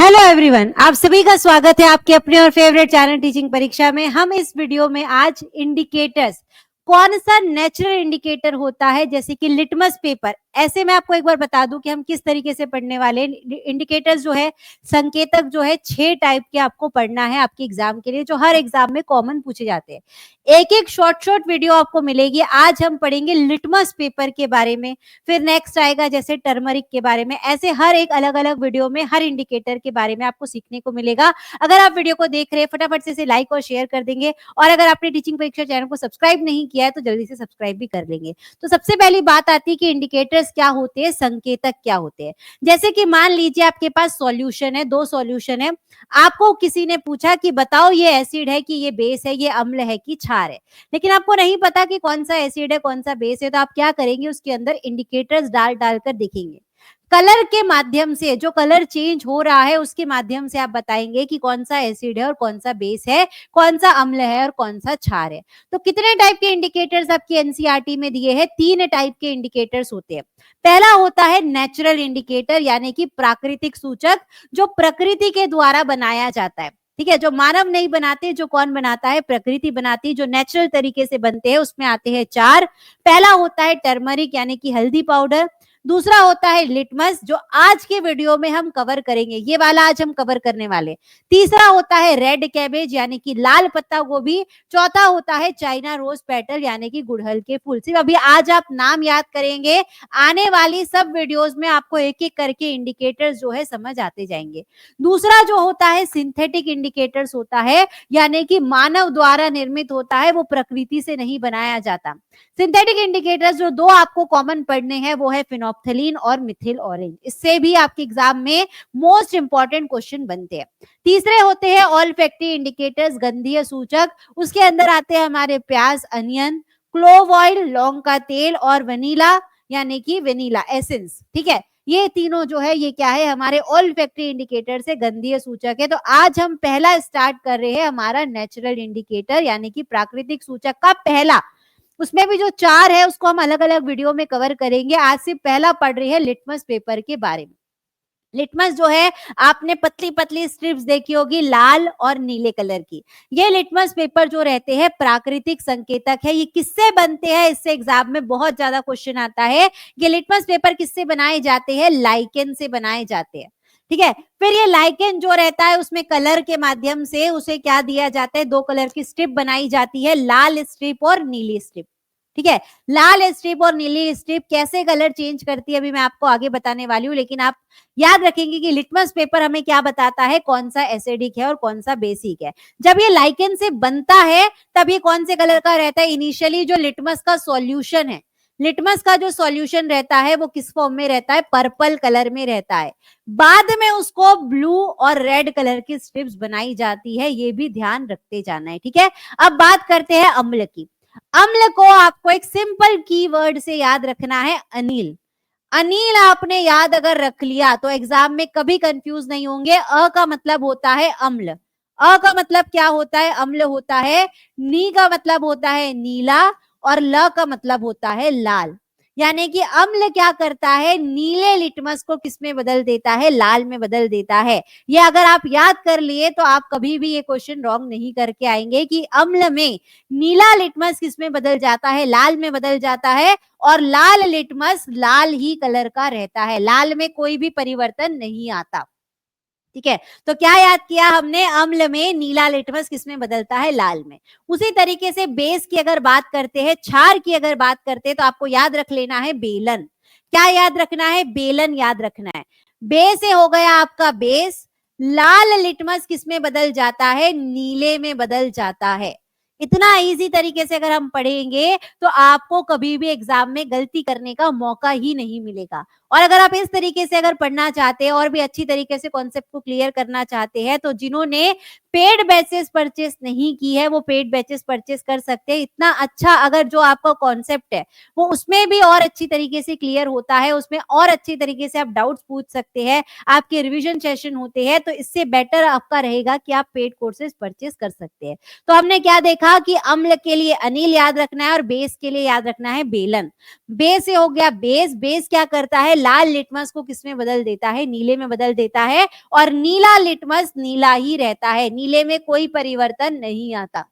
Hello everyone, आप सभी का स्वागत है आपके अपने और फेवरेट चैनल टीचिंग परीक्षा में। हम इस वीडियो में आज इंडिकेटर्स, कौन सा नेचुरल इंडिकेटर होता है जैसे कि लिटमस पेपर, ऐसे मैं आपको एक बार बता दूं कि हम किस तरीके से पढ़ने वाले हैं। इंडिकेटर्स जो है, संकेतक जो है, 6 टाइप के आपको पढ़ना है आपके एग्जाम के लिए, जो हर एग्जाम में कॉमन पूछे जाते हैं। एक एक शॉर्ट वीडियो आपको मिलेगी। आज हम पढ़ेंगे लिटमस पेपर के बारे में, फिर नेक्स्ट आएगा जैसे टर्मरिक के बारे में। ऐसे हर एक अलग अलग वीडियो में हर इंडिकेटर के बारे में आपको सीखने को मिलेगा। अगर आप वीडियो को देख रहे हैं, फटाफट से इसे लाइक और शेयर कर देंगे, और अगर आपने टीचिंग परीक्षा चैनल को सब्सक्राइब नहीं किया है तो जल्दी से सब्सक्राइब भी कर लेंगे। तो सबसे पहली बात आती है कि इंडिकेटर्स क्या होते हैं, संकेतक क्या होते हैं। जैसे कि मान लीजिए आपके पास सॉल्यूशन है, 2 सॉल्यूशन है, आपको किसी ने पूछा कि बताओ ये एसिड है कि ये बेस है, ये अम्ल है कि क्षार है, लेकिन आपको नहीं पता कि कौन सा एसिड है कौन सा बेस है, तो आप क्या करेंगे, उसके अंदर इंडिकेटर्स डाल डालकर देखेंगे। कलर के माध्यम से, जो कलर चेंज हो रहा है उसके माध्यम से आप बताएंगे कि कौन सा एसिड है और कौन सा बेस है, कौन सा अम्ल है और कौन सा क्षार है। तो कितने टाइप के इंडिकेटर्स आपकी एनसीईआरटी में दिए हैं? 3 टाइप के इंडिकेटर्स होते हैं। पहला होता है नेचुरल इंडिकेटर, यानी कि प्राकृतिक सूचक, जो प्रकृति के द्वारा बनाया जाता है। ठीक है, जो मानव नहीं बनाते, जो कौन बनाता है? प्रकृति बनाती है। जो नेचुरल तरीके से बनते हैं उसमें आते हैं 4। पहला होता है टर्मरिक, यानी कि हल्दी पाउडर। दूसरा होता है लिटमस, जो आज के वीडियो में हम कवर करेंगे, ये वाला आज हम कवर करने वाले। तीसरा होता है रेड कैबेज, यानी कि लाल पत्ता गोभी। चौथा होता है चाइना रोज पेटल, यानी कि गुड़हल के फूल। सिर्फ अभी आज आप नाम याद करेंगे, आने वाली सब वीडियोस में आपको एक एक करके इंडिकेटर्स जो है समझ आते जाएंगे। दूसरा जो होता है सिंथेटिक इंडिकेटर्स होता है, यानी कि मानव द्वारा निर्मित होता है, वो प्रकृति से नहीं बनाया जाता। सिंथेटिक इंडिकेटर्स जो 2 आपको कॉमन पढ़ने हैं वो है फिनोप्थलीन और मिथिल ऑरेंज। इससे भी आपके एग्जाम में मोस्ट इंपॉर्टेंट क्वेश्चन बनते हैं। तीसरे होते हैं ऑल्फैक्टरी इंडिकेटर्स, गंधीय सूचक। उसके अंदर आते हैं हमारे प्याज, अनियन, क्लोव ऑयल, लौंग का तेल, और वनीला, यानी कि वेनिला एसेंस। ठीक है, ये तीनों जो है ये क्या है? हमारे ऑल्फैक्टरी इंडिकेटर से गंधीय सूचक है। तो आज हम पहला स्टार्ट कर रहे हैं हमारा नेचुरल इंडिकेटर, यानी कि प्राकृतिक सूचक का पहला। उसमें भी जो 4 है उसको हम अलग अलग वीडियो में कवर करेंगे। आज से पहला पढ़ रहे हैं लिटमस पेपर के बारे में। लिटमस जो है, आपने पतली पतली स्ट्रिप्स देखी होगी लाल और नीले कलर की। ये लिटमस पेपर जो रहते हैं प्राकृतिक संकेतक है। ये किससे बनते हैं? इससे एग्जाम में बहुत ज्यादा क्वेश्चन आता है। ये लिटमस पेपर किससे बनाए जाते हैं? लाइकेन से बनाए जाते हैं। ठीक है, फिर ये लाइकेन जो रहता है उसमें कलर के माध्यम से उसे क्या दिया जाता है? 2 कलर की स्ट्रिप बनाई जाती है, लाल स्ट्रिप और नीली स्ट्रिप। ठीक है, लाल स्ट्रिप और नीली स्ट्रिप कैसे कलर चेंज करती है अभी मैं आपको आगे बताने वाली हूँ, लेकिन आप याद रखेंगे कि लिटमस पेपर हमें क्या बताता है? कौन सा एसिडिक है और कौन सा बेसिक है। जब ये लाइकेन से बनता है तब ये कौन से कलर का रहता है? इनिशियली जो लिटमस का सॉल्यूशन है, लिटमस का जो सॉल्यूशन रहता है वो किस फॉर्म में रहता है? पर्पल कलर में रहता है। बाद में उसको ब्लू और रेड कलर की स्ट्रिप्स बनाई जाती है, ये भी ध्यान रखते जाना है। ठीक है, अब बात करते हैं अम्ल की। अम्ल को आपको एक सिंपल कीवर्ड से याद रखना है, अनिल। अनिल आपने याद अगर रख लिया तो एग्जाम में कभी कंफ्यूज नहीं होंगे। अ का मतलब होता है अम्ल, अ का मतलब क्या होता है? अम्ल होता है। नी का मतलब होता है नीला, और ल का मतलब होता है लाल। यानी कि अम्ल क्या करता है? नीले लिटमस को किस में बदल देता है? लाल में बदल देता है। ये अगर आप याद कर लिए तो आप कभी भी ये क्वेश्चन रॉन्ग नहीं करके आएंगे कि अम्ल में नीला लिटमस किस में बदल जाता है? लाल में बदल जाता है। और लाल लिटमस लाल ही कलर का रहता है, लाल में कोई भी परिवर्तन नहीं आता। ठीक है, तो क्या याद किया हमने? अम्ल में नीला लिटमस किसमें बदलता है? लाल में। उसी तरीके से बेस की अगर बात करते हैं, क्षार की अगर बात करते हैं, तो आपको याद रख लेना है बेलन। क्या याद रखना है? बेलन याद रखना है। बे से हो गया आपका बेस। लाल लिटमस किसमें बदल जाता है? नीले में बदल जाता है। इतना इजी तरीके से अगर हम पढ़ेंगे तो आपको कभी भी एग्जाम में गलती करने का मौका ही नहीं मिलेगा। और अगर आप इस तरीके से अगर पढ़ना चाहते हैं और भी अच्छी तरीके से कॉन्सेप्ट को क्लियर करना चाहते हैं, तो जिन्होंने पेड बैचेस परचेस नहीं की है वो पेड बैचेस परचेस कर सकते हैं। इतना अच्छा अगर जो आपका कॉन्सेप्ट है वो उसमें भी और अच्छी तरीके से क्लियर होता है, उसमें और अच्छी तरीके से आप डाउट्स पूछ सकते हैं, आपके रिविजन सेशन होते हैं, तो इससे बेटर आपका रहेगा कि आप पेड कोर्सेज परचेस कर सकते हैं। तो हमने क्या देखा कि अम्ल के लिए अनिल याद रखना है और बेस के लिए याद रखना है बेलन। बेस से हो गया बेस। बेस क्या करता है? लाल लिटमस को किसमें बदल देता है, नीले में बदल देता है, और नीला लिटमस नीला ही रहता है, नीले में कोई परिवर्तन नहीं आता।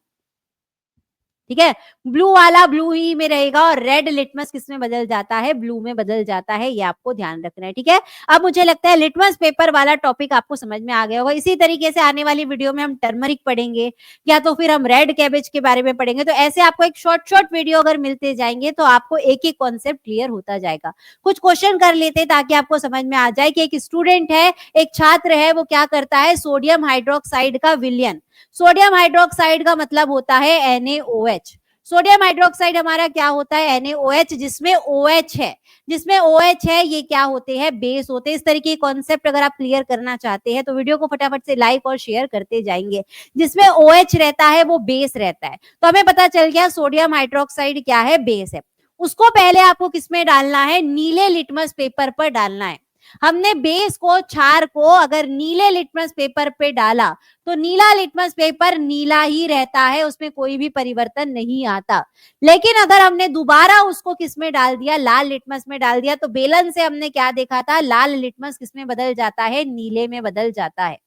ठीक है, ब्लू वाला ब्लू ही में रहेगा और रेड लिटमस किस में बदल जाता है, ब्लू में बदल जाता है, ये आपको ध्यान रखना है। ठीक है, अब मुझे लगता है लिटमस पेपर वाला टॉपिक आपको समझ में आ गया होगा। इसी तरीके से आने वाली वीडियो में हम टर्मरिक पढ़ेंगे या तो फिर हम रेड कैबेज के बारे में पढ़ेंगे। तो ऐसे आपको एक शॉर्ट वीडियो अगर मिलते जाएंगे तो आपको एक एक कॉन्सेप्ट क्लियर होता जाएगा। कुछ क्वेश्चन कर लेते हैं ताकि आपको समझ में आ जाए कि एक स्टूडेंट है, एक छात्र है, वो क्या करता है, सोडियम हाइड्रोक्साइड का विलयन, सोडियम हाइड्रोक्साइड का मतलब होता है NaOH। सोडियम हाइड्रोक्साइड हमारा क्या होता है, NaOH, जिसमें OH है, जिसमें OH है, ये क्या होते हैं, बेस होते हैं। इस तरीके के कॉन्सेप्ट अगर आप क्लियर करना चाहते हैं तो वीडियो को फटाफट से लाइक और शेयर करते जाएंगे। जिसमें OH रहता है वो बेस रहता है, तो हमें पता चल गया सोडियम हाइड्रोक्साइड क्या है, बेस है। उसको पहले आपको किसमें डालना है, नीले लिटमस पेपर पर डालना है। हमने बेस को, क्षार को अगर नीले लिटमस पेपर पे डाला तो नीला लिटमस पेपर नीला ही रहता है, उसमें कोई भी परिवर्तन नहीं आता। लेकिन अगर हमने दोबारा उसको किसमें डाल दिया, लाल लिटमस में डाल दिया, तो बेलन से हमने क्या देखा था, लाल लिटमस किसमें बदल जाता है, नीले में बदल जाता है।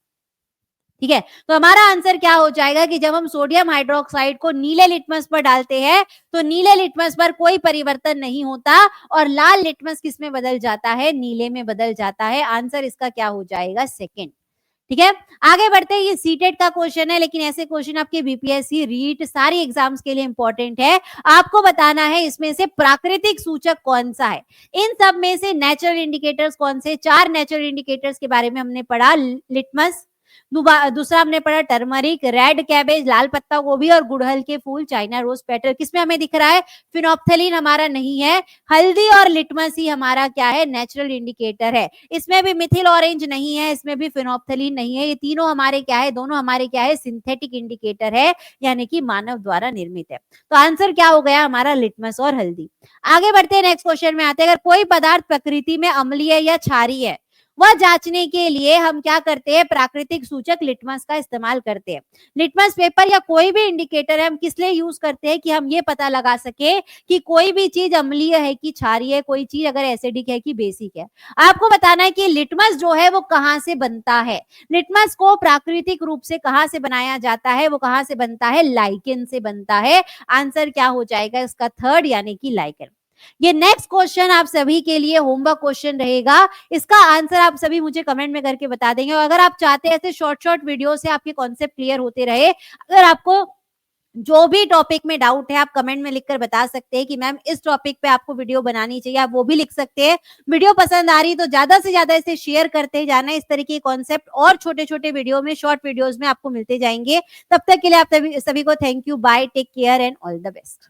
ठीक है, तो हमारा आंसर क्या हो जाएगा कि जब हम सोडियम हाइड्रोक्साइड को नीले लिटमस पर डालते हैं तो नीले लिटमस पर कोई परिवर्तन नहीं होता और लाल लिटमस किस में बदल जाता है, नीले में बदल जाता है। आंसर इसका क्या हो जाएगा, सेकंड। ठीक है, आगे बढ़ते हैं। ये सीटेट का क्वेश्चन है, लेकिन ऐसे क्वेश्चन आपके बीपीएससी, रीट, सारी एग्जाम्स के लिए इंपॉर्टेंट है। आपको बताना है इसमें से प्राकृतिक सूचक कौन सा है। इन सब में से नेचुरल इंडिकेटर्स कौन से, 4 नेचुरल इंडिकेटर्स के बारे में हमने पढ़ा, लिटमस, दूसरा हमने पढ़ा टर्मरिक, रेड कैबेज, लाल पत्ता गोभी, और गुड़हल के फूल, चाइना रोज पेटल। किसमें हमें दिख रहा है, फिनोप्थेलिन हमारा नहीं है, हल्दी और लिटमस ही हमारा क्या है, नेचुरल इंडिकेटर है। इसमें भी मिथिल ऑरेंज नहीं है, इसमें भी फिनोप्थेलिन नहीं है, ये तीनों हमारे क्या है, दोनों हमारे क्या है, सिंथेटिक इंडिकेटर है, यानी कि मानव द्वारा निर्मित है। तो आंसर क्या हो गया हमारा, लिटमस और हल्दी। आगे बढ़ते हैं, नेक्स्ट क्वेश्चन में आते हैं। अगर कोई पदार्थ प्रकृति में अम्लीय या क्षारीय है, वह जांचने के लिए हम क्या करते हैं, प्राकृतिक सूचक लिटमस का इस्तेमाल करते हैं। लिटमस पेपर या कोई भी इंडिकेटर है, हम किस लिए यूज करते हैं कि हम ये पता लगा सके कि कोई भी चीज अम्लीय है कि क्षारीय है, कोई चीज अगर एसिडिक है कि बेसिक है। आपको बताना है कि लिटमस जो है वो कहां से बनता है, लिटमस को प्राकृतिक रूप से कहां से बनाया जाता है, वो कहां से बनता है, लाइकेन से बनता है। आंसर क्या हो जाएगा इसका, थर्ड, यानी कि लाइकेन। ये नेक्स्ट क्वेश्चन आप सभी के लिए होमवर्क क्वेश्चन रहेगा, इसका आंसर आप सभी मुझे कमेंट में करके बता देंगे। और अगर आप चाहते हैं ऐसे शॉर्ट वीडियो से आपके कॉन्सेप्ट क्लियर होते रहे, अगर आपको जो भी टॉपिक में डाउट है आप कमेंट में लिखकर बता सकते हैं कि मैम इस टॉपिक पे आपको वीडियो बनानी चाहिए, आप वो भी लिख सकते हैं। वीडियो पसंद आ रही तो ज्यादा से ज्यादा इसे शेयर करते जाना। इस तरीके के कॉन्सेप्ट और छोटे वीडियो में, शॉर्ट वीडियोस में आपको मिलते जाएंगे। तब तक के लिए आप सभी को thank you, bye, take care and all the best.